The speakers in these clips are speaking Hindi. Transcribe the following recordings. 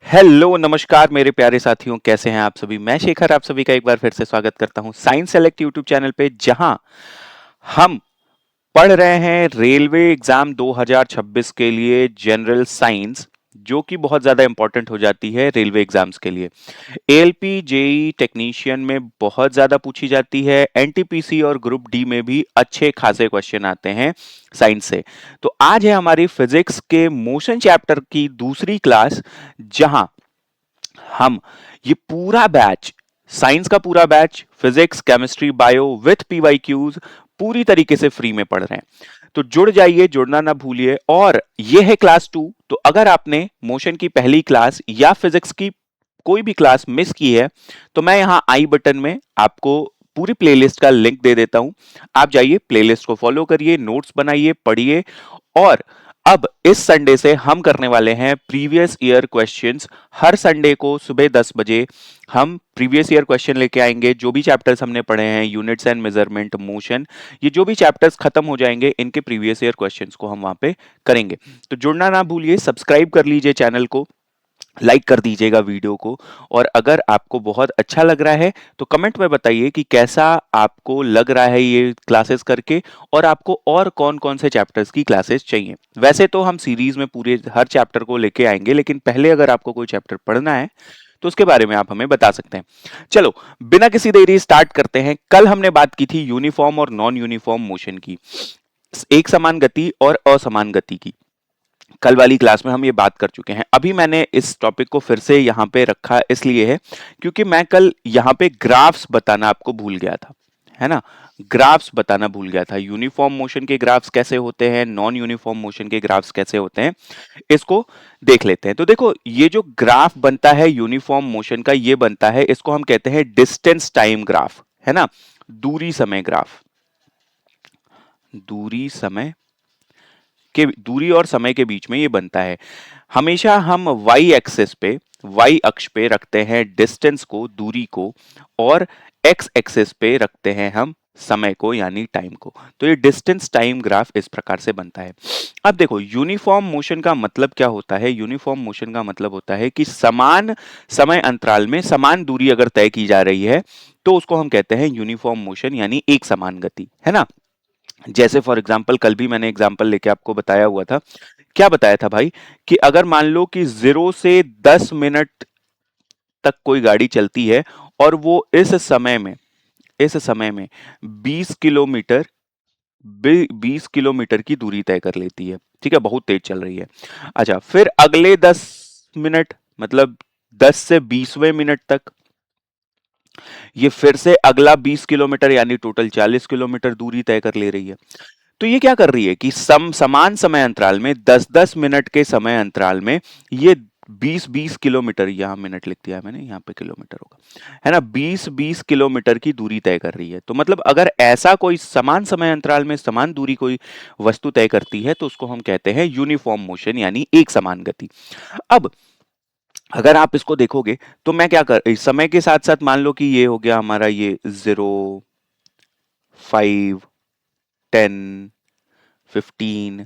हेलो नमस्कार मेरे प्यारे साथियों, कैसे हैं आप सभी। मैं शेखर आप सभी का एक बार फिर से स्वागत करता हूं साइंस सेलेक्ट यूट्यूब चैनल पे, जहां हम पढ़ रहे हैं रेलवे एग्जाम 2026 के लिए जनरल साइंस, जो कि बहुत ज्यादा इंपॉर्टेंट हो जाती है रेलवे एग्जाम्स के लिए। एएलपी जेई टेक्नीशियन में बहुत ज्यादा पूछी जाती है, एनटीपीसी और ग्रुप डी में भी अच्छे खासे क्वेश्चन आते हैं साइंस से। तो आज है हमारी फिजिक्स के मोशन चैप्टर की दूसरी क्लास, जहां हम ये पूरा बैच, साइंस का पूरा batch, physics chemistry bio with PYQs, पूरी तरीके से फ्री में पढ़ रहे हैं। तो जुड़ जाइए, जुड़ना ना भूलिए। और ये है क्लास 2। तो अगर आपने मोशन की पहली क्लास या फिजिक्स की कोई भी क्लास मिस की है, तो मैं यहां आई बटन में आपको पूरी प्लेलिस्ट का लिंक दे देता हूं। आप जाइए, प्लेलिस्ट को फॉलो करिए, नोट्स बनाइए, पढ़िए। और अब इस संडे से हम करने वाले हैं प्रीवियस ईयर क्वेश्चंस। हर संडे को सुबह 10 बजे हम प्रीवियस ईयर क्वेश्चन लेके आएंगे। जो भी चैप्टर्स हमने पढ़े हैं, यूनिट्स एंड मेजरमेंट, मोशन, ये जो भी चैप्टर्स खत्म हो जाएंगे, इनके प्रीवियस ईयर क्वेश्चंस को हम वहां पे करेंगे। तो जुड़ना ना भूलिए, सब्सक्राइब कर लीजिए चैनल को, लाइक कर दीजिएगा वीडियो को। और अगर आपको बहुत अच्छा लग रहा है तो कमेंट में बताइए कि कैसा आपको लग रहा है ये क्लासेस करके, और आपको और कौन कौन से चैप्टर्स की क्लासेस चाहिए। वैसे तो हम सीरीज में पूरे हर चैप्टर को लेके आएंगे, लेकिन पहले अगर आपको कोई चैप्टर पढ़ना है तो उसके बारे में आप हमें बता सकते हैं। चलो, बिना किसी देरी स्टार्ट करते हैं। कल हमने बात की थी यूनिफॉर्म और नॉन यूनिफॉर्म मोशन की, एक समान गति और असमान गति की। कल वाली क्लास में हम ये बात कर चुके हैं। अभी मैंने इस टॉपिक को फिर से यहाँ पे रखा इसलिए है क्योंकि मैं कल यहाँ पे ग्राफ्स बताना आपको भूल गया था, है ना। ग्राफ्स बताना भूल गया था। यूनिफॉर्म मोशन के ग्राफ्स कैसे होते हैं, नॉन यूनिफॉर्म मोशन के ग्राफ्स कैसे होते हैं, इसको देख लेते हैं। तो देखो, ये जो ग्राफ बनता है यूनिफॉर्म मोशन का, ये बनता है, इसको हम कहते हैं डिस्टेंस टाइम ग्राफ, है ना। दूरी समय ग्राफ, दूरी समय के, दूरी और समय के बीच में ये बनता है। हमेशा हम वाई एक्सिस पे, वाई अक्ष पे रखते हैं डिस्टेंस को, दूरी को, और एक्स एक्सिस पे रखते हैं हम समय को, यानी टाइम को। तो ये डिस्टेंस टाइम ग्राफ इस प्रकार से बनता है। अब देखो, यूनिफॉर्म मोशन का मतलब क्या होता है। यूनिफॉर्म मोशन का मतलब होता है कि समान समय अंतराल में समान दूरी अगर तय की जा रही है, तो उसको हम कहते हैं यूनिफॉर्म मोशन, यानी एक समान गति, है ना। जैसे फॉर एग्जाम्पल, कल भी मैंने एग्जाम्पल लेके आपको बताया हुआ था। क्या बताया था भाई, कि अगर मान लो कि 0 से 10 मिनट तक कोई गाड़ी चलती है, और वो इस समय में 20 किलोमीटर 20 किलोमीटर की दूरी तय कर लेती है, ठीक है, बहुत तेज चल रही है। अच्छा, फिर अगले 10 मिनट, मतलब 10 से 20वें मिनट तक ये फिर से अगला 20 किलोमीटर, यानी टोटल 40 किलोमीटर दूरी तय कर ले रही है। तो ये क्या कर रही है कि समान समय अंतराल में, 10-10 मिनट के समय अंतराल में, ये 20-20 किलोमीटर, यहाँ मिनट लिख दिया मैंने, यहाँ पे किलोमीटर होगा, है ना, 20-20 किलोमीटर की दूरी तय कर रही है। तो मतलब अगर ऐसा कोई समान समय अंतराल में समान दूरी कोई वस्तु तय करती है, तो उसको हम कहते हैं यूनिफॉर्म मोशन, यानी एक समान गति। अब अगर आप इसको देखोगे, तो मैं क्या कर, समय के साथ साथ मान लो कि ये हो गया हमारा, ये 0, 5, 10, 15,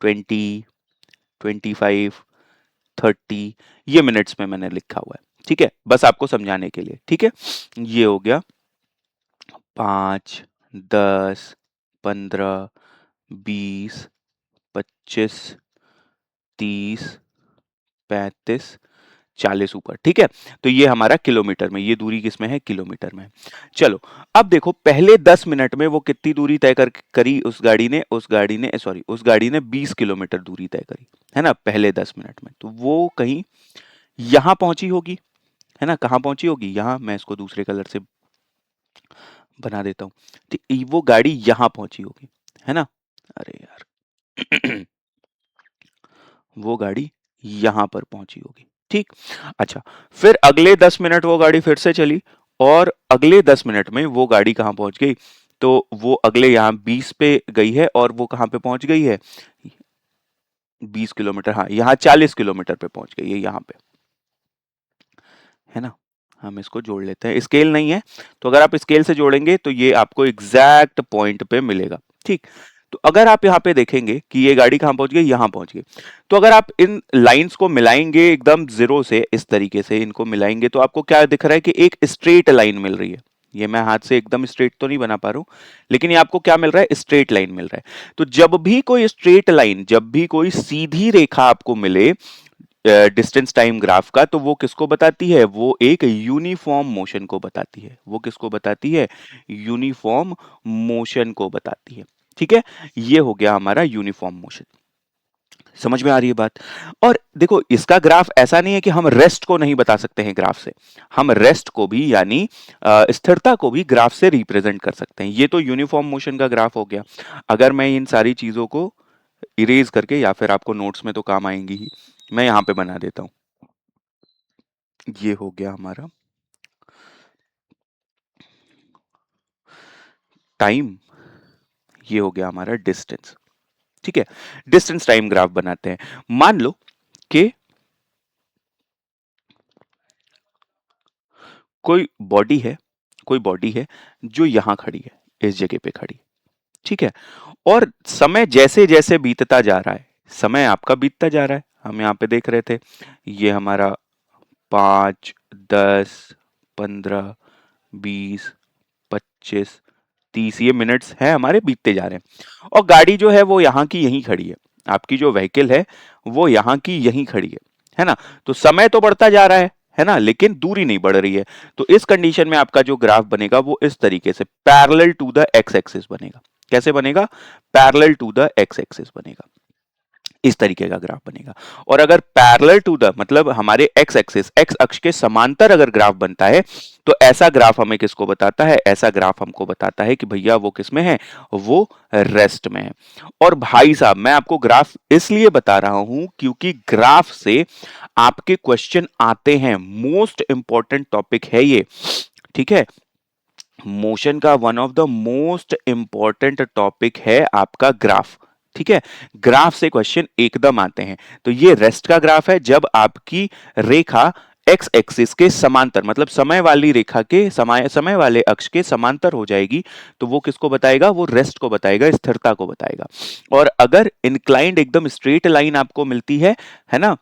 20, 25, 30, ये मिनट्स में मैंने लिखा हुआ है, ठीक है, बस आपको समझाने के लिए, ठीक है। ये हो गया 5, 10, 15, 20, 25, 30, 35, 40 ऊपर, ठीक है। तो ये हमारा किलोमीटर में, ये दूरी किसमें है, किलोमीटर में। चलो, अब देखो, पहले 10 मिनट में वो कितनी दूरी तय करी, उस गाड़ी ने 20 किलोमीटर दूरी तय करी, है ना, पहले 10 मिनट में। तो वो कहीं यहां पहुंची होगी, है ना। कहाँ पहुंची होगी, यहां। मैं इसको दूसरे कलर से बना देता हूँ, ठीक, वो गाड़ी यहां पहुंची होगी, है ना। अरे यार वो गाड़ी यहां पर पहुंची होगी, ठीक। अच्छा, फिर अगले 10 मिनट वो गाड़ी फिर से चली, और अगले 10 मिनट में वो गाड़ी कहां पहुंच गई, तो वो अगले यहाँ 20 पे गई है, और वो कहां पे पहुंच गई है, 20 किलोमीटर, हाँ, यहाँ 40 किलोमीटर पे पहुंच गई है, यहाँ पे, है ना। हम इसको जोड़ लेते हैं, स्केल नहीं है, तो अगर आप स्केल से जोड़ेंगे तो ये आपको एग्जैक्ट पॉइंट पे मिलेगा, ठीक। तो अगर आप यहाँ पे देखेंगे कि ये गाड़ी कहाँ पहुंच गई, यहाँ पहुंच गई, तो अगर आप इन लाइंस को मिलाएंगे एकदम जीरो से, इस तरीके से इनको मिलाएंगे, तो आपको क्या दिख रहा है कि एक स्ट्रेट लाइन मिल रही है। ये मैं हाथ से एकदम स्ट्रेट तो नहीं बना पा रहा हूं, लेकिन ये आपको क्या मिल रहा है, स्ट्रेट लाइन मिल रहा है। तो जब भी कोई स्ट्रेट लाइन, जब भी कोई सीधी रेखा आपको मिले डिस्टेंस टाइम ग्राफ का, तो वो किसको बताती है, वो एक यूनिफॉर्म मोशन को बताती है। वो किसको बताती है, यूनिफॉर्म मोशन को बताती है। ठीक है, ये हो गया हमारा यूनिफॉर्म मोशन। समझ में आ रही है बात। और देखो, इसका ग्राफ ऐसा नहीं है कि हम रेस्ट को नहीं बता सकते हैं ग्राफ से, हम रेस्ट को भी यानी स्थिरता को भी ग्राफ से रिप्रेजेंट कर सकते हैं। ये तो यूनिफॉर्म मोशन का ग्राफ हो गया। अगर मैं इन सारी चीजों को इरेज करके, या फिर आपको नोट्स में तो काम आएंगी ही, मैं यहां पे बना देता हूं। ये हो गया हमारा टाइम, ये हो गया हमारा डिस्टेंस। ठीक है, डिस्टेंस टाइम ग्राफ बनाते हैं। मान लो कि कोई बॉडी है, कोई बॉडी है जो यहां खड़ी है, इस जगह पे खड़ी। ठीक है, और समय जैसे जैसे बीतता जा रहा है, समय आपका बीतता जा रहा है, हम यहाँ पे देख रहे थे, ये हमारा 5, 10, 15, 20, 25, 30, ये मिनट्स है हमारे बीतते जा रहे हैं। और गाड़ी जो है वो यहाँ की यहीं खड़ी है, आपकी जो व्हीकल है वो यहाँ की यहीं खड़ी है ना। तो समय तो बढ़ता जा रहा है ना, लेकिन दूरी नहीं बढ़ रही है। तो इस कंडीशन में आपका जो ग्राफ बनेगा वो इस तरीके से parallel to the x axis बनेगा। कैसे बनेगा, parallel to the x axis बनेगा, इस तरीके का ग्राफ बनेगा। और अगर पैरेलल टू द मतलब हमारे एक्स एक्सिस, एक्स अक्ष के समांतर अगर ग्राफ बनता है, तो ऐसा ग्राफ हमें किसको बताता है, ऐसा ग्राफ हमको बताता है कि भैया वो किस में है, वो रेस्ट में है। और भाई साहब, मैं आपको ग्राफ इसलिए बता रहा हूं क्योंकि ग्राफ से आपके क्वेश्चन आते हैं, मोस्ट इंपॉर्टेंट टॉपिक है ये। ठीक है, मोशन का one of the most important topic है आपका ग्राफ। ठीक है, ग्राफ से क्वेश्चन एकदम आते हैं। तो ये रेस्ट का ग्राफ है, जब आपकी रेखा एक्स एक्सिस के समांतर मतलब समय वाली रेखा के समय वाले अक्ष के समांतर हो जाएगी, तो वो किसको बताएगा, वो रेस्ट को बताएगा, स्थिरता को बताएगा। और अगर इंक्लाइंड एकदम स्ट्रेट लाइन आपको मिलती है ना,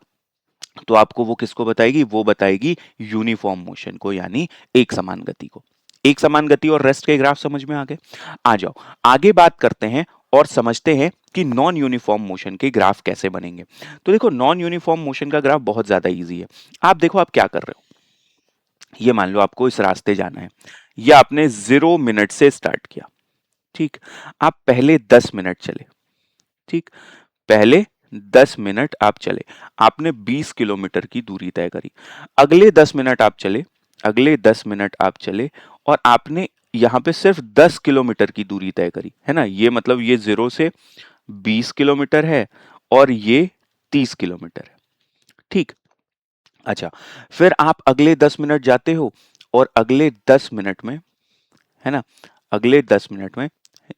तो आपको वो किसको बताएगी, वो बताएगी यूनिफॉर्म मोशन को, यानी एक समान गति को। एक समान गति और रेस्ट के ग्राफ समझ में आ गए। आ जाओ आगे बात करते हैं और समझते हैं कि नॉन यूनिफॉर्म मोशन के ग्राफ कैसे बनेंगे। तो देखो, नॉन यूनिफॉर्म मोशन का ग्राफ बहुत ज्यादा इजी है। आप देखो, आप क्या कर रहे हो, ये मान लो आपको इस रास्ते जाना है, या आपने 0 मिनट से स्टार्ट किया। ठीक, आप पहले 10 मिनट चले। ठीक, पहले 10 मिनट आप चले, आपने 20 किलोमीटर की दूरी तय करी। अगले 10 मिनट आप चले, अगले 10 मिनट आप चले, और आपने यहाँ पे सिर्फ 10 किलोमीटर की दूरी तय करी, है ना। ये मतलब ये 0 से 20 किलोमीटर है और ये 30 किलोमीटर है। ठीक, अच्छा, फिर आप अगले 10 मिनट जाते हो, और अगले 10 मिनट में, है ना, अगले 10 मिनट में,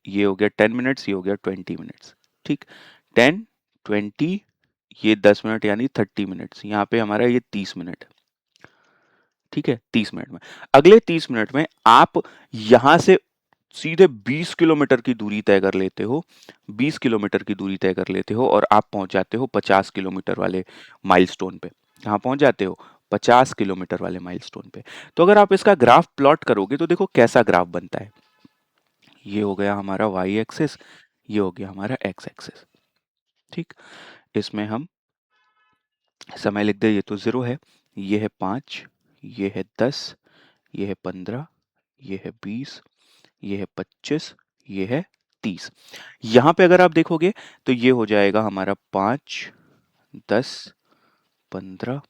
ये हो गया 10 मिनट्स, ये हो गया 20 मिनट्स। ठीक, 10, 20, ये 10 मिनट यानी 30 मिनट्स, यहाँ पे हमारा ये 30 मिनट है। ठीक है, 30 मिनट में, अगले 30 मिनट में आप यहां से सीधे 20 किलोमीटर की दूरी तय कर लेते हो, 20 किलोमीटर की दूरी तय कर लेते हो, और आप पहुंच जाते हो 50 किलोमीटर वाले माइलस्टोन पे। कहाँ पहुंच जाते हो, 50 किलोमीटर वाले माइलस्टोन पे। तो अगर आप इसका ग्राफ प्लॉट करोगे तो देखो कैसा ग्राफ बनता है। ये हो गया हमारा वाई एक्सिस, ये हो गया हमारा एक्स एक्सिस। ठीक, इसमें हम समय लिख दे, ये तो 0 है, ये है 5, ये है 10, ये है 15, ये है 20, ये है 25, ये है 30। यहां पे अगर आप देखोगे तो ये हो जाएगा हमारा 5, 10, 15,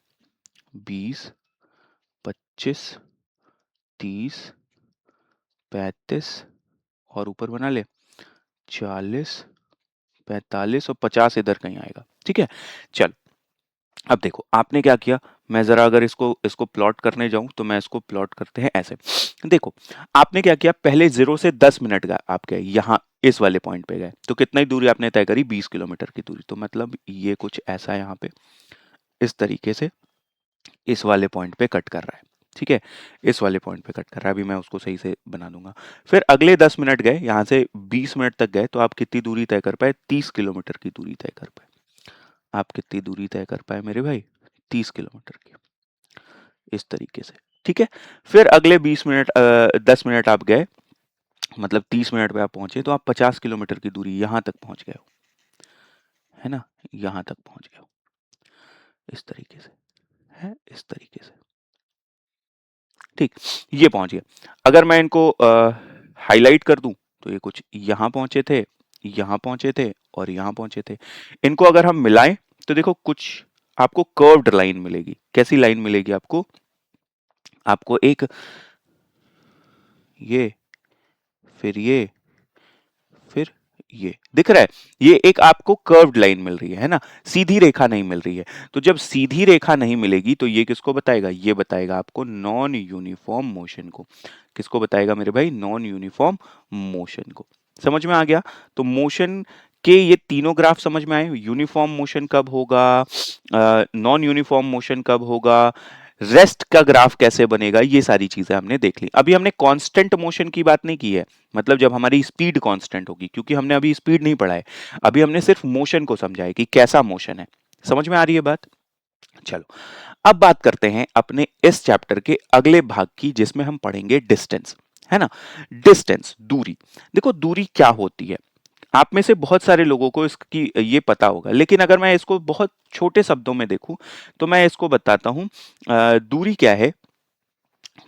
20, 25, 30, 35, और ऊपर बना ले 40, 45 और 50 इधर कहीं आएगा। ठीक है, चल अब देखो आपने क्या किया, मैं जरा अगर इसको इसको प्लॉट करने जाऊं तो मैं इसको प्लॉट करते हैं ऐसे। देखो, आपने क्या किया, पहले 0 से 10 मिनट गए, आप गए यहाँ इस वाले पॉइंट पे गए, तो कितना ही दूरी आपने तय करी, 20 किलोमीटर की दूरी। तो मतलब ये कुछ ऐसा यहाँ पे इस तरीके से इस वाले पॉइंट पे कट कर रहा है। ठीक है, इस वाले पॉइंट पे कट कर रहा है। अभी मैं उसको सही से बना दूंगा। फिर अगले 10 मिनट गए, यहाँ से 20 मिनट तक गए, तो आप कितनी दूरी तय कर पाए? 30 किलोमीटर की दूरी तय कर पाए। आप कितनी दूरी तय कर पाए मेरे भाई? 30 किलोमीटर की, इस तरीके से। ठीक है, फिर अगले 10 मिनट आप गए, मतलब 30 मिनट पे आप पहुंचे, तो आप 50 किलोमीटर की दूरी यहां तक पहुंच गए हो, है ना, यहां तक पहुंच गए हो, इस तरीके से, है इस तरीके से। ठीक, ये पहुंच गया। अगर मैं इनको हाईलाइट कर दूं, तो ये कुछ यहां पहुंचे थे, यहां पहुंचे थे और यहां पहुंचे थे। इनको अगर हम मिलाएं, तो देखो कुछ आपको कर्व्ड लाइन मिलेगी। कैसी लाइन मिलेगी आपको? आपको एक ये, फिर ये, फिर ये दिख रहा है, ये एक आपको कर्व्ड लाइन मिल रही है ना, सीधी रेखा नहीं मिल रही है। तो जब सीधी रेखा नहीं मिलेगी, तो ये किसको बताएगा? ये बताएगा आपको नॉन यूनिफॉर्म मोशन को। किसको बताएगा मेरे भाई? नॉन यूनिफॉर्म मोशन को। समझ में आ गया? तो मोशन के ये तीनों ग्राफ समझ में आए। यूनिफॉर्म मोशन कब होगा, नॉन यूनिफॉर्म मोशन कब होगा, रेस्ट का ग्राफ कैसे बनेगा, ये सारी चीजें हमने देख ली। अभी हमने कांस्टेंट मोशन की बात नहीं की है, मतलब जब हमारी स्पीड कांस्टेंट होगी, क्योंकि हमने अभी स्पीड नहीं पढ़ा है, अभी हमने सिर्फ मोशन को समझा है कि कैसा मोशन है। समझ में आ रही है बात? चलो, अब बात करते हैं अपने इस चैप्टर के अगले भाग की, जिसमें हम पढ़ेंगे डिस्टेंस, है ना। डिस्टेंस, दूरी। देखो दूरी क्या होती है, आप में से बहुत सारे लोगों को इसकी ये पता होगा, लेकिन अगर मैं इसको बहुत छोटे शब्दों में देखूं, तो मैं इसको बताता हूं। दूरी क्या है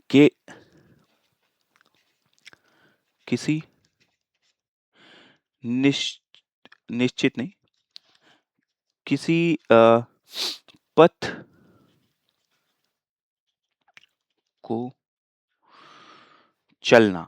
कि किसी निश, निश्चित नहीं, किसी पथ को चलना,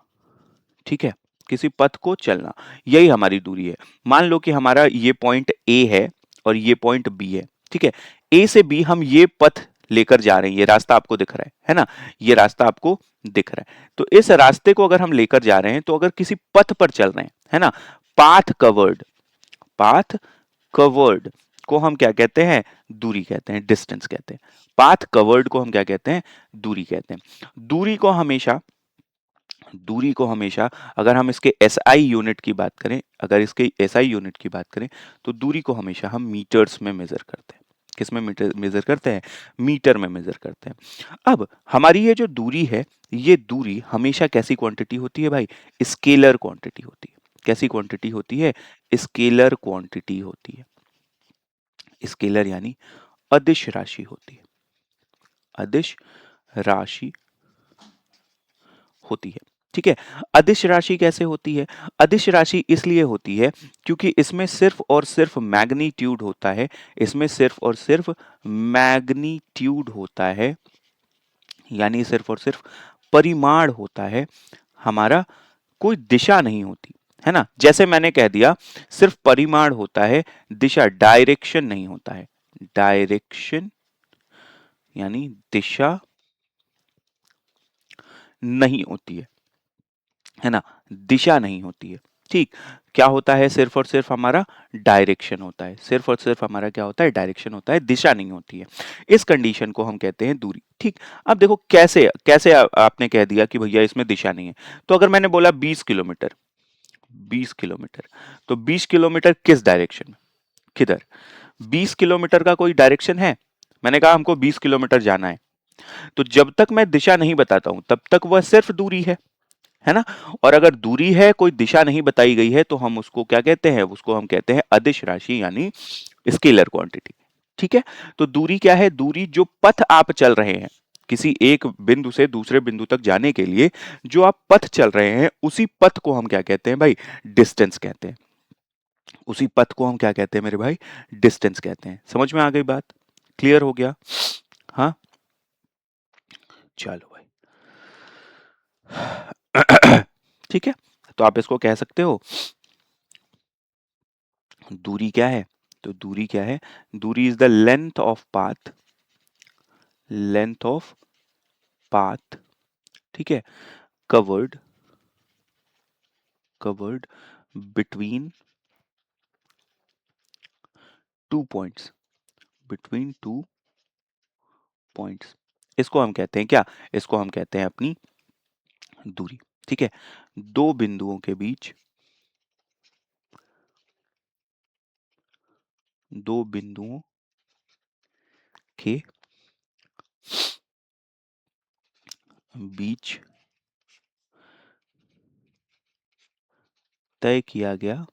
ठीक है, किसी पथ को चलना, यही हमारी दूरी है। मान लो कि हमारा ये पॉइंट ए है और ये पॉइंट बी है, ठीक है। ए से बी हम ये पथ लेकर जा रहे हैं, ये रास्ता आपको दिख रहा है ना, ये रास्ता आपको दिख रहा है। तो इस रास्ते को अगर हम लेकर जा रहे हैं, तो अगर किसी पथ पर चल रहे हैं, है ना, पाथ कवर्ड, पाथ कवर्ड को हम क्या कहते हैं? दूरी कहते हैं, डिस्टेंस कहते हैं। पाथ कवर्ड को हम क्या कहते हैं? दूरी कहते हैं। दूरी को हमेशा, दूरी को हमेशा, अगर हम इसके एसआई यूनिट की बात करें, अगर इसके एसआई यूनिट की बात करें, तो दूरी को हमेशा हम मीटर्स में मेजर करते हैं। किस में मेजर करते हैं? मीटर में मेजर करते हैं। अब हमारी ये जो दूरी है, ये दूरी हमेशा कैसी क्वांटिटी होती है भाई? स्केलर क्वांटिटी होती है। कैसी क्वांटिटी होती है? स्केलर क्वांटिटी होती है। स्केलर यानी अदिश राशि होती है, अदिश राशि होती है। ठीक है, अदिश राशि कैसे होती है? अदिश राशि इसलिए होती है क्योंकि इसमें सिर्फ और सिर्फ मैग्नीट्यूड होता है, इसमें सिर्फ और सिर्फ मैग्नीट्यूड होता है, यानी सिर्फ और सिर्फ परिमाण होता है, हमारा कोई दिशा नहीं होती, है ना। जैसे मैंने कह दिया, सिर्फ परिमाण होता है, दिशा, डायरेक्शन नहीं होता है। डायरेक्शन यानी दिशा नहीं होती है ना, दिशा नहीं होती है। ठीक, क्या होता है? सिर्फ और सिर्फ हमारा डायरेक्शन होता है, सिर्फ और सिर्फ हमारा क्या होता है? डायरेक्शन होता है, दिशा नहीं होती है। इस कंडीशन को हम कहते हैं दूरी। ठीक, अब देखो कैसे कैसे आपने कह दिया कि भैया इसमें दिशा नहीं है। तो अगर मैंने बोला 20 किलोमीटर, 20 किलोमीटर, तो 20 किलोमीटर किस डायरेक्शन में, किधर? 20 किलोमीटर का कोई डायरेक्शन है? मैंने कहा हमको 20 किलोमीटर जाना है, तो जब तक मैं दिशा नहीं बताता हूं, तब तक वह सिर्फ दूरी है ना। और अगर दूरी है, कोई दिशा नहीं बताई गई है, तो हम उसको क्या कहते हैं? उसको हम कहते हैं अदिश राशि, यानी स्केलर क्वांटिटी। ठीक है, तो दूरी क्या है? दूरी जो पथ आप चल रहे हैं, किसी एक बिंदु से दूसरे बिंदु तक जाने के लिए जो आप पथ चल रहे हैं, उसी पथ को हम क्या कहते हैं भाई? डिस्टेंस कहते हैं। उसी पथ को हम क्या कहते हैं मेरे भाई? डिस्टेंस कहते हैं। समझ में आ गई बात? क्लियर हो गया? हाँ, चलो भाई। ठीक है, तो आप इसको कह सकते हो, दूरी क्या है? तो दूरी क्या है? दूरी is the length of path, length of path, ठीक है, covered, covered between two points, between two points, इसको हम कहते हैं क्या, इसको हम कहते हैं अपनी दूरी। ठीक है, दो बिंदुओं के बीच, दो बिंदुओं के बीच तय किया गया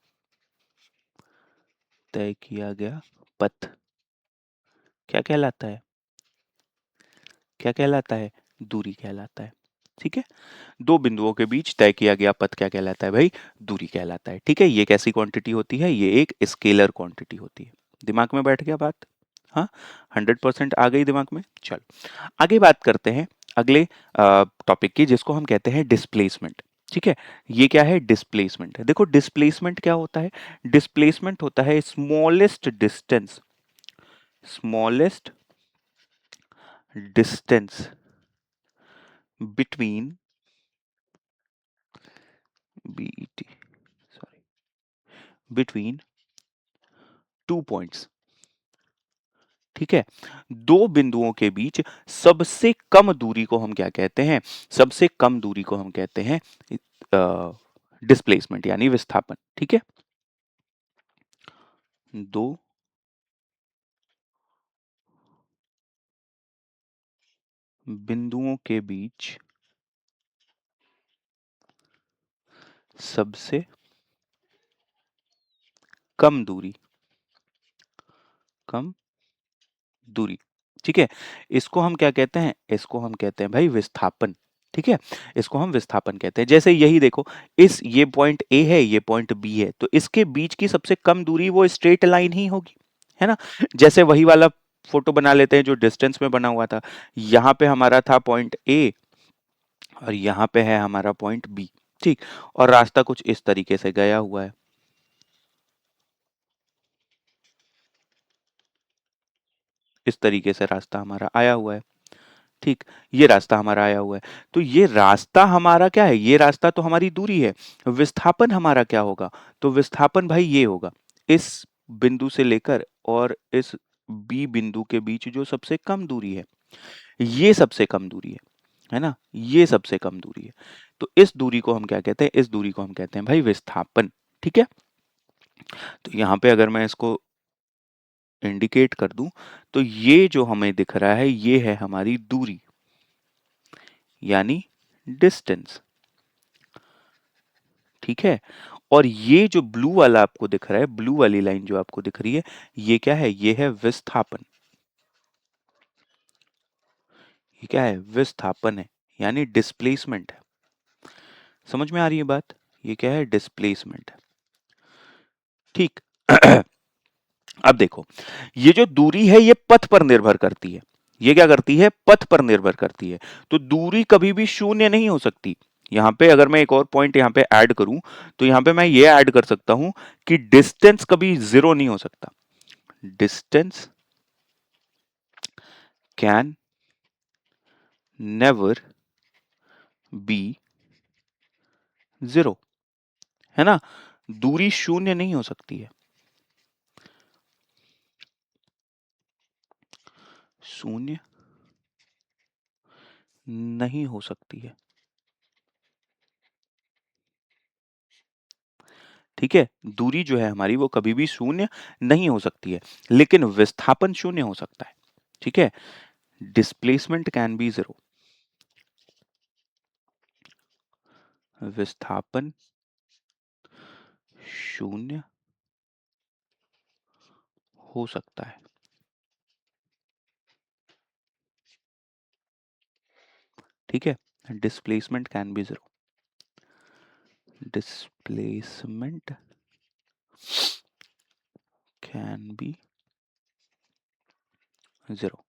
पथ क्या कहलाता है, क्या कहलाता है, दूरी कहलाता है। ठीक है, दो बिंदुओं के बीच तय किया गया पथ क्या कहलाता है भाई, दूरी कहलाता है। ठीक है, ये कैसी क्वांटिटी होती है, ये एक स्केलर क्वांटिटी होती है। दिमाग में बैठ गया बात, हाँ, 100% आ गई दिमाग में। चलो आगे बात करते हैं अगले टॉपिक की, जिसको हम कहते हैं डिस्प्लेसमेंट। ठीक है, ये क्या है, डिस्प्लेसमेंट। देखो डिस्प्लेसमेंट क्या होता है, डिस्प्लेसमेंट होता है smallest distance, smallest distance between BT, sorry, between two points. ठीक है, दो बिंदुओं के बीच सबसे कम दूरी को हम क्या कहते हैं, सबसे कम दूरी को हम कहते हैं डिस्प्लेसमेंट यानी विस्थापन। ठीक है, दो बिंदुओं के बीच सबसे कम दूरी, कम दूरी। ठीक है, इसको हम क्या कहते हैं, इसको हम कहते हैं भाई विस्थापन। ठीक है, इसको हम विस्थापन कहते हैं। जैसे यही देखो, इस ये पॉइंट ए है, ये पॉइंट बी है, तो इसके बीच की सबसे कम दूरी वो स्ट्रेट लाइन ही होगी, है ना। जैसे वही वाला फोटो बना लेते हैं जो डिस्टेंस में बना हुआ था, यहाँ पे हमारा था पॉइंट ए और यहाँ पे है हमारा पॉइंट बी। ठीक, और रास्ता कुछ इस तरीके से गया हुआ है, इस तरीके से रास्ता हमारा आया हुआ है। ठीक, ये रास्ता हमारा आया हुआ है, तो ये रास्ता हमारा क्या है, ये रास्ता तो हमारी दूरी है। विस्थापन हमारा क्या होगा, तो विस्थापन भाई ये होगा, इस बिंदु से लेकर और इस बी बिंदु के बीच जो सबसे कम दूरी है, ये सबसे कम दूरी है ना, ये सबसे कम दूरी है। तो इस दूरी को हम क्या कहते हैं, इस दूरी को हम कहते हैं भाई विस्थापन। ठीक है, तो यहाँ पे अगर मैं इसको इंडिकेट कर दूं, तो ये जो हमें दिख रहा है ये है हमारी दूरी यानी डिस्टेंस। ठीक है, और ये जो ब्लू वाला आपको दिख रहा है, ब्लू वाली लाइन जो आपको दिख रही है, ये क्या है, ये है विस्थापन। ये क्या है, विस्थापन है, यानी डिस्प्लेसमेंट है। समझ में आ रही है बात, ये क्या है, डिस्प्लेसमेंट है। ठीक अब देखो, ये जो दूरी है ये पथ पर निर्भर करती है, ये क्या करती है, पथ पर निर्भर करती है। तो दूरी कभी भी शून्य नहीं हो सकती। यहां पे अगर मैं एक और पॉइंट यहां पे ऐड करूं, तो यहां पे मैं ये ऐड कर सकता हूं कि डिस्टेंस कभी जीरो नहीं हो सकता। Distance can never be zero, है ना, दूरी शून्य नहीं हो सकती है, शून्य नहीं हो सकती है। ठीक है, दूरी जो है हमारी वो कभी भी शून्य नहीं हो सकती है, लेकिन विस्थापन शून्य हो सकता है। ठीक है, डिस्प्लेसमेंट कैन बी जीरो, विस्थापन शून्य हो सकता है। ठीक है, displacement can be zero, displacement can be zero.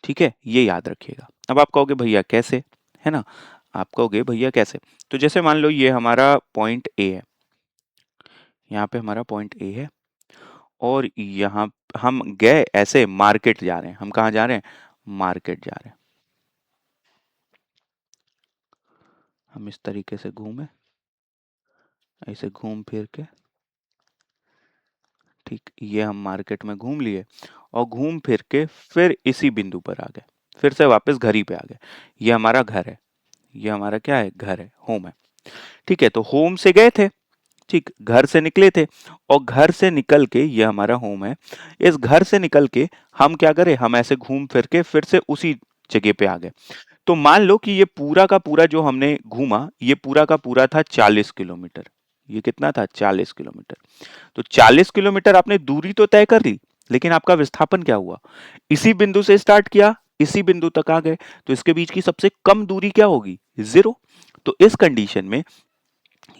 ठीक है, ये याद रखिएगा। अब आप कहोगे भैया कैसे, है ना, आप कहोगे भैया कैसे, तो जैसे मान लो ये हमारा पॉइंट ए है, यहाँ पे हमारा पॉइंट ए है, और यहाँ हम गए ऐसे मार्केट जा रहे हैं, हम कहाँ जा रहे हैं, मार्केट जा रहे हैं। हम इस तरीके से घूमे, ऐसे घूम फिर के, ठीक, ये हम मार्केट में घूम लिए और घूम फिर के फिर इसी बिंदु पर आ गए। फिर से वापस घर ही पे आ गए। ये हमारा घर है, ये हमारा क्या है, घर है, होम है। ठीक है, तो होम से गए थे, ठीक, घर से निकले थे, और घर से निकल के, ये हमारा होम है, इस घर से निकल के हम क्या करें, हम ऐसे घूम फिर के फिर से उसी जगह पे आ गए। तो मान लो कि ये पूरा का पूरा जो हमने घूमा, ये पूरा का पूरा था 40 किलोमीटर। ये कितना था, 40 किलोमीटर। तो 40 किलोमीटर आपने दूरी तो तय कर ली, लेकिन आपका विस्थापन क्या हुआ, इसी बिंदु से स्टार्ट किया, इसी बिंदु तक आ गए, तो इसके बीच की सबसे कम दूरी क्या होगी, 0। तो इस कंडीशन में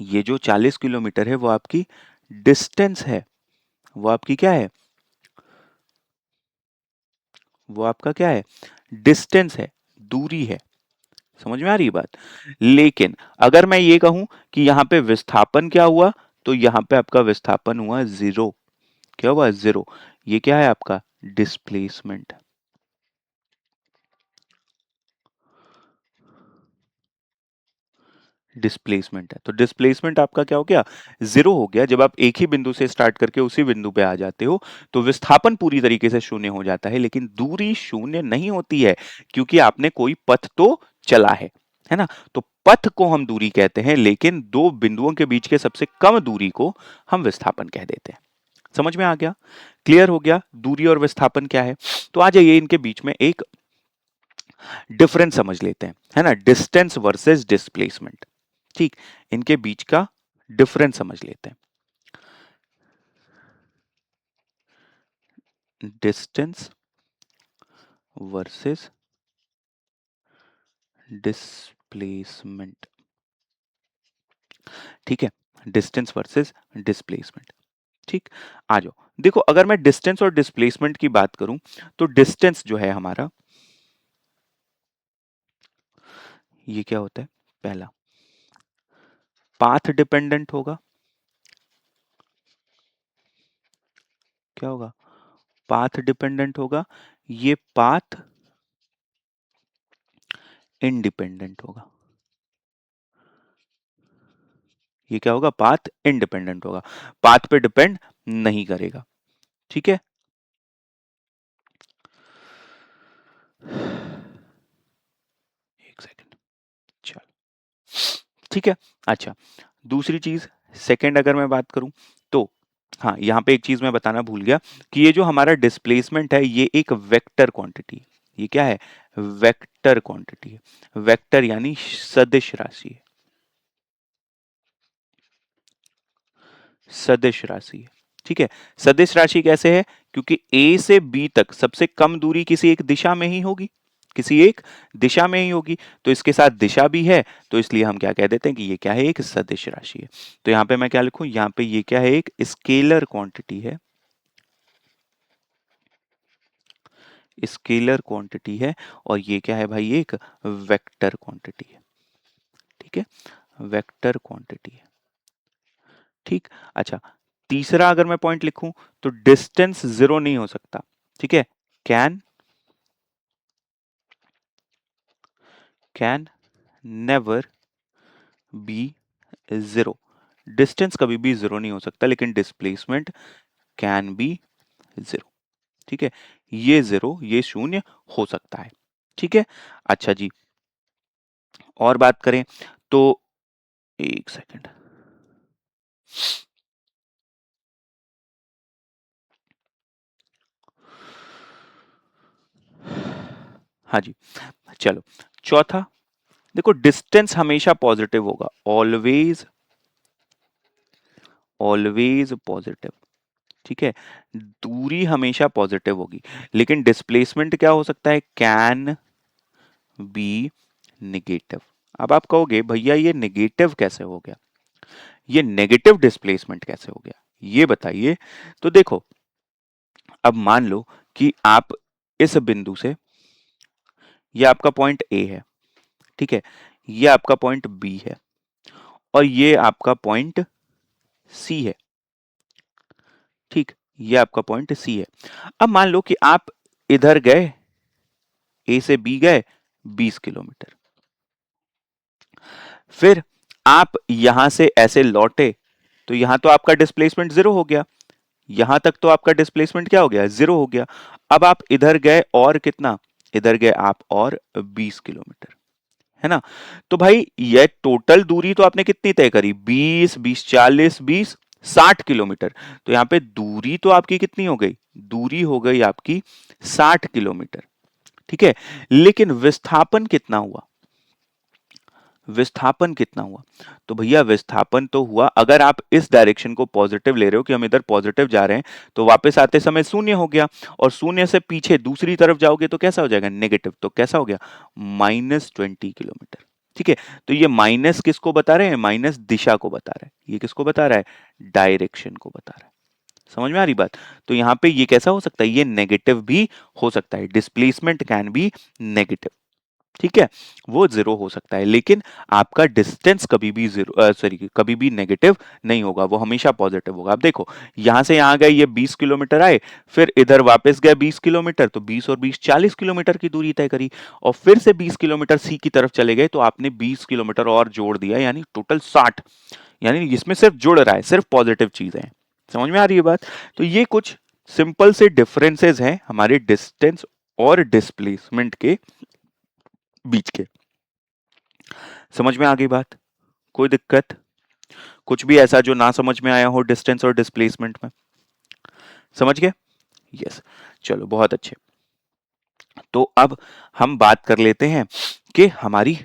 ये जो 40 किलोमीटर है वो आपकी डिस्टेंस है, वो आपकी क्या है, वो आपका क्या है, डिस्टेंस है, दूरी है। समझ में आ रही है बात। लेकिन अगर मैं ये कहूं कि यहां पे विस्थापन क्या हुआ, तो यहां पे आपका विस्थापन हुआ 0। क्या हुआ, 0। ये क्या है आपका, डिस्प्लेसमेंट। डिस्प्लेसमेंट है, तो डिस्प्लेसमेंट आपका क्या हो गया, 0 हो गया। जब आप एक ही बिंदु से स्टार्ट करके उसी बिंदु पे आ जाते हो, तो विस्थापन पूरी तरीके से शून्य हो जाता है, लेकिन दूरी शून्य नहीं होती है, क्योंकि आपने कोई पथ तो चला है ना। तो पथ को हम दूरी कहते हैं, लेकिन दो बिंदुओं के बीच के सबसे कम दूरी को हम विस्थापन कह देते हैं। समझ में आ गया, क्लियर हो गया, दूरी और विस्थापन क्या है। तो आ जाइए इनके बीच में एक डिफरेंस समझ लेते हैं, है ना, डिस्टेंस वर्सेस डिस्प्लेसमेंट। ठीक, इनके बीच का डिफरेंस समझ लेते हैं, डिस्टेंस वर्सेस डिस्प्लेसमेंट। ठीक है, डिस्टेंस वर्सेस डिस्प्लेसमेंट। ठीक, आ जाओ, देखो अगर मैं डिस्टेंस और डिस्प्लेसमेंट की बात करूं, तो डिस्टेंस जो है हमारा, ये क्या होता है, पहला पाथ डिपेंडेंट होगा, क्या होगा, पाथ डिपेंडेंट होगा, ये पाथ इंडिपेंडेंट होगा। ये क्या होगा, पाथ इंडिपेंडेंट होगा, पाथ पे डिपेंड नहीं करेगा। ठीक है, एक सेकंड, चलो, ठीक है। अच्छा, दूसरी चीज, सेकंड अगर मैं बात करूं, तो हाँ, यहाँ पे एक चीज मैं बताना भूल गया कि ये जो हमारा डिस्प्लेसमेंट है, ये एक वेक्टर क्वांटिटी है। ये क्या है, वेक्टर क्वांटिटी है। वेक्टर यानी सदिश राशि है, सदिश राशि है। ठीक है, सदिश राशि कैसे है, क्योंकि ए से बी तक सबसे कम दूरी किसी एक दिशा में ही होगी, किसी एक दिशा में ही होगी, तो इसके साथ दिशा भी है, तो इसलिए हम क्या कह देते हैं कि ये क्या है, एक सदिश राशि है। तो यहाँ पे मैं क्या लिखूं, यहाँ पे ये क्या है, एक स्केलर क्वांटिटी है, स्केलर क्वांटिटी है, और ये क्या है भाई, एक वेक्टर क्वांटिटी है। ठीक है, वेक्टर क्वांटिटी है। ठीक, अच्छा, तीसरा अगर मैं पॉइंट लिखूं, तो डिस्टेंस 0 नहीं हो सकता। ठीक है, can can never be 0। Distance कभी भी 0 नहीं हो सकता, लेकिन डिस्प्लेसमेंट कैन बी 0। ठीक है, ये 0, ये शून्य हो सकता है। ठीक है, अच्छा जी, और बात करें तो, एक सेकंड, हाँ जी, चलो, चौथा, देखो डिस्टेंस हमेशा पॉजिटिव होगा, ऑलवेज, ऑलवेज पॉजिटिव। ठीक है, दूरी हमेशा पॉजिटिव होगी, लेकिन डिस्प्लेसमेंट क्या हो सकता है, कैन बी निगेटिव। अब आप कहोगे भैया ये निगेटिव कैसे हो गया, ये नेगेटिव डिस्प्लेसमेंट कैसे हो गया, ये बताइए। तो देखो, अब मान लो कि आप इस बिंदु से, ये आपका पॉइंट ए है, ठीक है, ये आपका पॉइंट बी है, और ये आपका पॉइंट सी है। ठीक, ये आपका पॉइंट सी है। अब मान लो कि आप इधर गए, ए से बी गए 20 किलोमीटर, फिर आप यहां से ऐसे लौटे, तो यहां तो आपका डिस्प्लेसमेंट 0 हो गया, यहां तक तो आपका डिस्प्लेसमेंट क्या हो गया, 0 हो गया। अब आप इधर गए और कितना, इधर गए आप और 20 किलोमीटर, है ना। तो भाई ये टोटल दूरी तो आपने कितनी तय करी, 20 20 40 20 60 किलोमीटर। तो यहाँ पे दूरी तो आपकी कितनी हो गई, दूरी हो गई आपकी 60 किलोमीटर, ठीक है। लेकिन विस्थापन कितना हुआ, विस्थापन कितना हुआ, तो भैया विस्थापन तो हुआ, अगर आप इस डायरेक्शन को पॉजिटिव ले रहे हो कि हम इधर पॉजिटिव जा रहे हैं, तो वापस आते समय शून्य हो गया, और शून्य से पीछे दूसरी तरफ जाओगे तो कैसा हो जाएगा, नेगेटिव। तो कैसा हो गया, -20 किलोमीटर, ठीक है। तो ये माइनस किसको बता रहे हैं, माइनस दिशा को बता रहा है, ये किसको बता रहा है, डायरेक्शन को बता रहा है। समझ में आ रही बात। तो यहाँ पे ये कैसा हो सकता है, ये नेगेटिव भी हो सकता है, डिस्प्लेसमेंट कैन बी नेगेटिव, ठीक है, वो जीरो हो सकता है, लेकिन आपका डिस्टेंस कभी भी जीरो, सॉरी, कभी भी नेगेटिव नहीं होगा, वो हमेशा पॉजिटिव होगा। अब देखो यहां से यहां गए, ये 20 किलोमीटर आए, फिर इधर वापस गए 20 किलोमीटर, तो 20 और 20 40 किलोमीटर की दूरी तय करी, और फिर से 20 किलोमीटर सी की तरफ चले गए, तो आपने 20 किलोमीटर और जोड़ दिया, यानी टोटल 60, यानी इसमें सिर्फ जुड़ रहा है, सिर्फ पॉजिटिव चीजें हैं। समझ में आ रही है बात। तो ये कुछ सिंपल से डिफरेंसेस हैं हमारे डिस्टेंस और डिस्प्लेसमेंट के बीच के। समझ में आ गई बात, कोई दिक्कत, कुछ भी ऐसा जो ना समझ में आया हो डिस्टेंस और डिस्प्लेसमेंट में, समझ गए, यस। चलो बहुत अच्छे। तो अब हम बात कर लेते हैं कि हमारी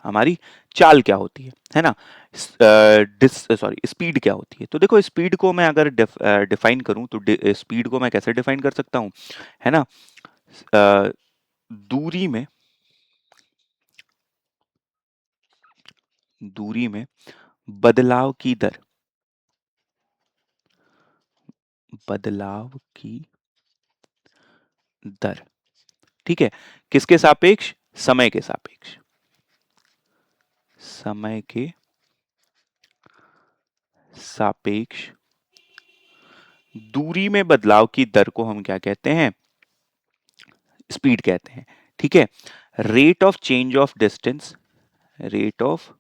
हमारी चाल क्या होती है ना, स्पीड क्या होती है। तो देखो स्पीड को मैं अगर डिफाइन करूं, तो स्पीड को मैं कैसे डिफाइन कर सकता हूं, है ना, अ, दूरी में, दूरी में बदलाव की दर, बदलाव की दर, ठीक है, किसके सापेक्ष, समय के सापेक्ष, समय के सापेक्ष दूरी में बदलाव की दर को हम क्या कहते हैं, स्पीड कहते हैं, ठीक है। Rate of change of distance, rate of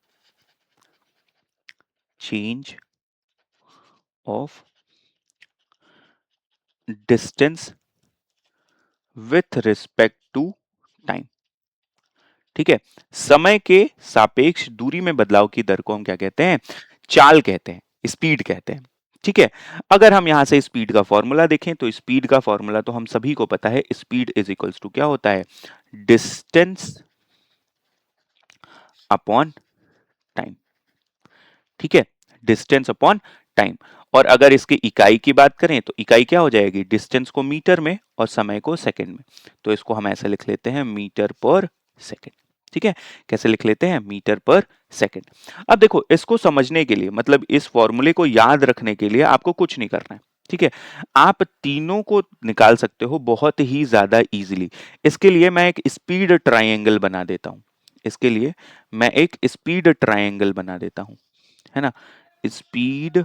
change of distance with respect to time, ठीक है। समय के सापेक्ष दूरी में बदलाव की दर को हम क्या कहते हैं, चाल कहते हैं, स्पीड कहते हैं, ठीक है। अगर हम यहां से स्पीड का फॉर्मूला देखें, तो स्पीड का फॉर्मूला तो हम सभी को पता है, स्पीड इज इक्वल्स टू क्या होता है, डिस्टेंस अपॉन टाइम, ठीक है, डिस्टेंस अपॉन टाइम। और अगर इसकी इकाई की बात करें, तो इकाई क्या हो जाएगी, डिस्टेंस को मीटर में और समय को सेकंड में, तो इसको हम ऐसे लिख लेते हैं, मीटर पर सेकंड, ठीक है। कैसे लिख लेते हैं, मीटर पर सेकंड। अब देखो इसको समझने के लिए, मतलब इस फॉर्मूले को याद रखने के लिए आपको कुछ नहीं करना है, ठीक है। आप तीनों को निकाल सकते हो बहुत ही ज्यादा इजीली। इसके लिए मैं एक स्पीड ट्राइंगल बना देता हूं, इसके लिए मैं एक स्पीड ट्राइंगल बना देता हूं, है ना, स्पीड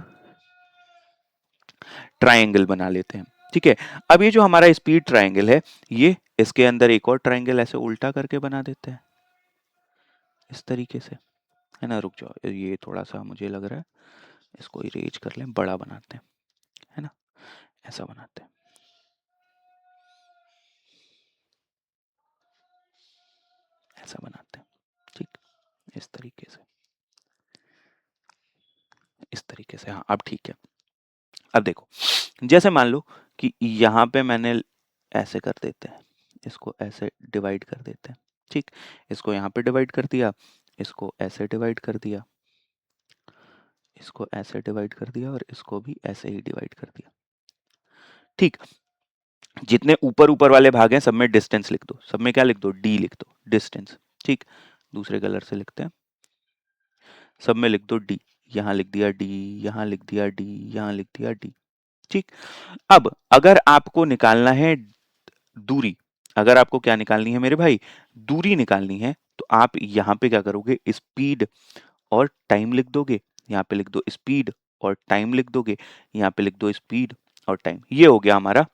ट्राइंगल बना लेते हैं, ठीक है। अब ये जो हमारा स्पीड ट्राइंगल है, ये इसके अंदर एक और ट्राइंगल ऐसे उल्टा करके बना देते हैं, इस तरीके से, है ना। रुक जाओ, ये थोड़ा सा मुझे लग रहा है, इसको इरेज कर लें, बड़ा बनाते हैं, है ना, ऐसा बनाते हैं, ऐसा बनाते हैं, ठीक, इस तरीके से, इस तरीके से, हाँ अब ठीक है। अब देखो, जैसे मान लो कि यहाँ पे मैंने ऐसे कर देते हैं, इसको ऐसे डिवाइड कर देते हैं, ठीक, इसको यहाँ पे डिवाइड कर दिया, इसको ऐसे डिवाइड कर दिया, इसको ऐसे डिवाइड कर दिया, और इसको भी ऐसे ही डिवाइड कर दिया, ठीक। जितने ऊपर ऊपर वाले भाग हैं सब में डिस्टेंस लिख दो, सब में क्या लिख दो, डी लिख दो, डिस्टेंस, ठीक। दूसरे कलर से लिखते हैं, सब में लिख दो डी, यहाँ लिख दिया डी, यहाँ लिख दिया डी, यहाँ लिख दिया डी, ठीक। अब अगर आपको निकालना है दूरी, अगर आपको क्या निकालनी है मेरे भाई, दूरी निकालनी है, तो आप यहाँ पे क्या करोगे, स्पीड और टाइम लिख दोगे, यहाँ पे लिख दो स्पीड और टाइम लिख दोगे, यहाँ पे लिख दो स्पीड और टाइम, ये हो गया हमारा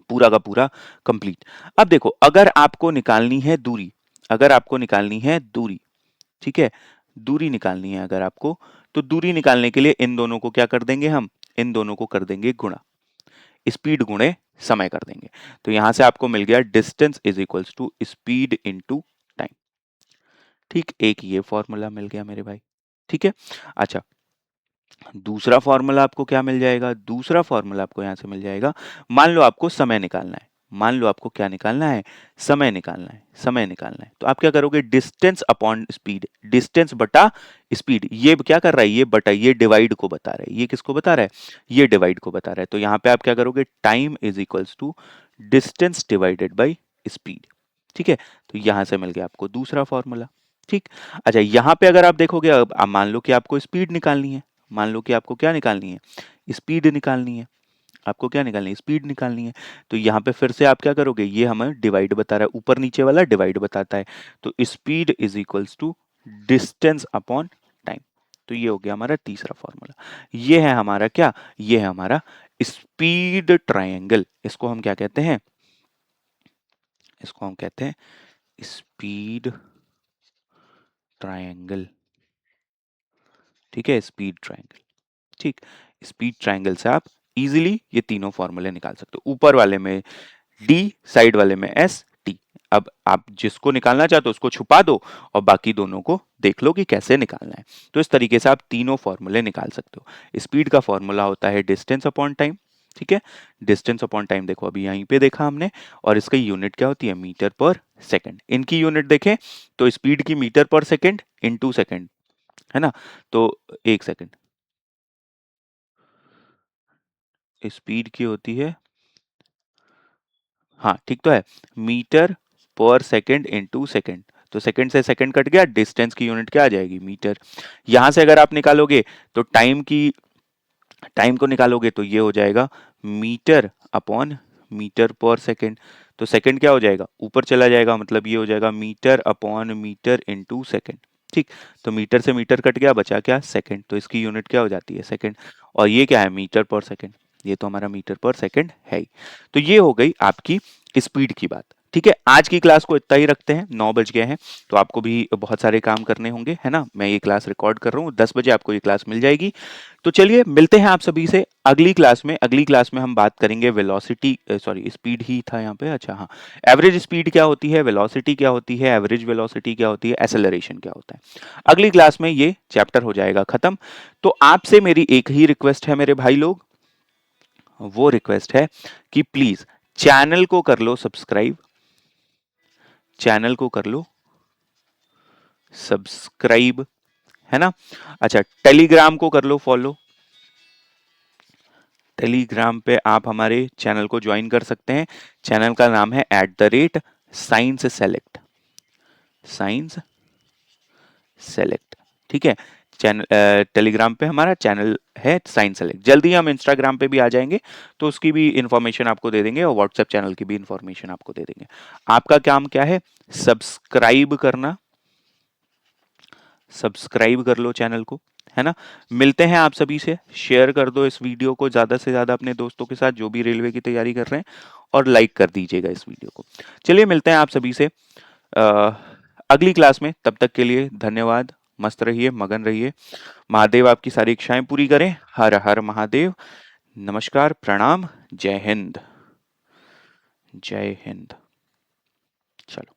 पूरा का पूरा कंप्लीट। अब देखो अगर आपको निकालनी है दूरी, अगर आपको निकालनी है दूरी, ठीक है, दूरी निकालनी है अगर आपको, तो दूरी निकालने के लिए इन दोनों को क्या कर देंगे हम, इन दोनों को कर देंगे गुणा, स्पीड गुणे समय कर देंगे। तो यहां से आपको मिल गया distance is equals to speed into time. ठीक, एक ये फॉर्मूला मिल गया मेरे भाई। ठीक है, अच्छा दूसरा फॉर्मूला आपको क्या मिल जाएगा? दूसरा फॉर्मूला आपको यहां से मिल जाएगा, मान लो आपको समय निकालना है, मान लो आपको क्या निकालना है? समय निकालना है, समय निकालना है। तो आप क्या करोगे? डिस्टेंस अपॉन स्पीड, डिस्टेंस बटा स्पीड। ये क्या कर रहा है? ये बटा, ये डिवाइड को बता रहा है। ये किसको बता रहा है? ये डिवाइड को बता रहा है। तो यहां पे आप क्या करोगे? Time is equals to distance divided by speed. ठीक है, तो यहां से मिल गया आपको दूसरा फॉर्मूला। ठीक, अच्छा यहां पे अगर आप देखोगे, अब मान लो कि आपको स्पीड निकालनी है, मान लो कि आपको क्या निकालनी है? स्पीड निकालनी है। आपको क्या निकालनी है? स्पीड निकालनी है। तो यहाँ पे फिर से आप क्या करोगे? ये हमें डिवाइड बता रहा है, ऊपर नीचे वाला डिवाइड बताता है। तो speed is equals to distance upon time. तो ये हो गया हमारा तीसरा फॉर्मूला। ये है हमारा क्या? ये है हमारा स्पीड ट्रायंगल। इसको हम क्या कहते हैं? इसको हम कहते हैं स्पीड ट्रायंगल। ठीक है, स्पीड ट्रायंगल। ठीक, स्पीड ट्रायंगल से आप इजीली ये तीनों फॉर्मूले निकाल सकते हो। ऊपर वाले में डी, साइड वाले में एस, टी। अब आप जिसको निकालना चाहते हो उसको छुपा दो और बाकी दोनों को देख लो कि कैसे निकालना है। तो इस तरीके से आप तीनों फॉर्मूले निकाल सकते हो। स्पीड का फॉर्मूला होता है डिस्टेंस अपॉन टाइम। ठीक है, डिस्टेंस अपॉन टाइम देखो अभी यहीं पे देखा हमने, और इसकी यूनिट क्या होती है? मीटर पर सेकंड। इनकी यूनिट देखें तो स्पीड की मीटर पर सेकंड इनटू सेकंड, है ना? तो एक सेकंड, स्पीड की होती है, हाँ ठीक तो है, मीटर पर सेकंड इनटू सेकंड। तो सेकंड से सेकंड कट गया, डिस्टेंस की यूनिट क्या आ जाएगी? मीटर। यहां से अगर आप निकालोगे तो टाइम को निकालोगे तो ये हो जाएगा मीटर अपॉन मीटर पर सेकंड। तो सेकंड क्या हो जाएगा? ऊपर चला जाएगा, मतलब ये हो जाएगा metre upon metre into second. ठीक, तो मीटर से मीटर कट गया, बचा क्या? सेकंड। तो इसकी यूनिट क्या हो जाती है? सेकंड। और ये क्या है? मीटर पर सेकंड। ये तो हमारा मीटर पर सेकंड है ही। तो ये हो गई आपकी स्पीड की बात। ठीक है, आज की क्लास को इतना ही रखते हैं, 9 बज गए हैं, तो आपको भी बहुत सारे काम करने होंगे, है ना? मैं ये क्लास रिकॉर्ड कर रहा हूँ, 10 बजे आपको ये क्लास मिल जाएगी। तो चलिए मिलते हैं आप सभी से अगली क्लास में। अगली क्लास में हम बात करेंगे वेलोसिटी, सॉरी स्पीड ही था यहाँ पे, अच्छा हाँ, एवरेज स्पीड क्या होती है, वेलोसिटी क्या होती है, एवरेज वेलोसिटी क्या होती है, एक्सेलरेशन क्या होता है। अगली क्लास में ये चैप्टर हो जाएगा खत्म। तो आपसे मेरी एक ही रिक्वेस्ट है मेरे भाई लोग, वो रिक्वेस्ट है कि प्लीज चैनल को कर लो सब्सक्राइब, चैनल को कर लो सब्सक्राइब, है ना? अच्छा, टेलीग्राम को कर लो फॉलो, टेलीग्राम पे आप हमारे चैनल को ज्वाइन कर सकते हैं। चैनल का नाम है @साइंस सेलेक्ट, साइंस सेलेक्ट। ठीक है, चैनल टेलीग्राम पे हमारा चैनल है साइंस सेलेक्ट। जल्दी हम इंस्टाग्राम पे भी आ जाएंगे, तो उसकी भी इंफॉर्मेशन आपको दे देंगे और व्हाट्सएप चैनल की भी इंफॉर्मेशन आपको दे देंगे। आपका काम क्या है? सब्सक्राइब करना, सब्सक्राइब कर लो चैनल को, है ना? मिलते हैं आप सभी से, शेयर कर दो इस वीडियो को ज्यादा से ज्यादा अपने दोस्तों के साथ जो भी रेलवे की तैयारी कर रहे हैं, और लाइक कर दीजिएगा इस वीडियो को। चलिए मिलते हैं आप सभी से अगली क्लास में। तब तक के लिए धन्यवाद, मस्त रहिए, मगन रहिए। महादेव आपकी सारी इच्छाएं पूरी करें। हर हर महादेव। नमस्कार, प्रणाम, जय हिंद, जय हिंद। चलो।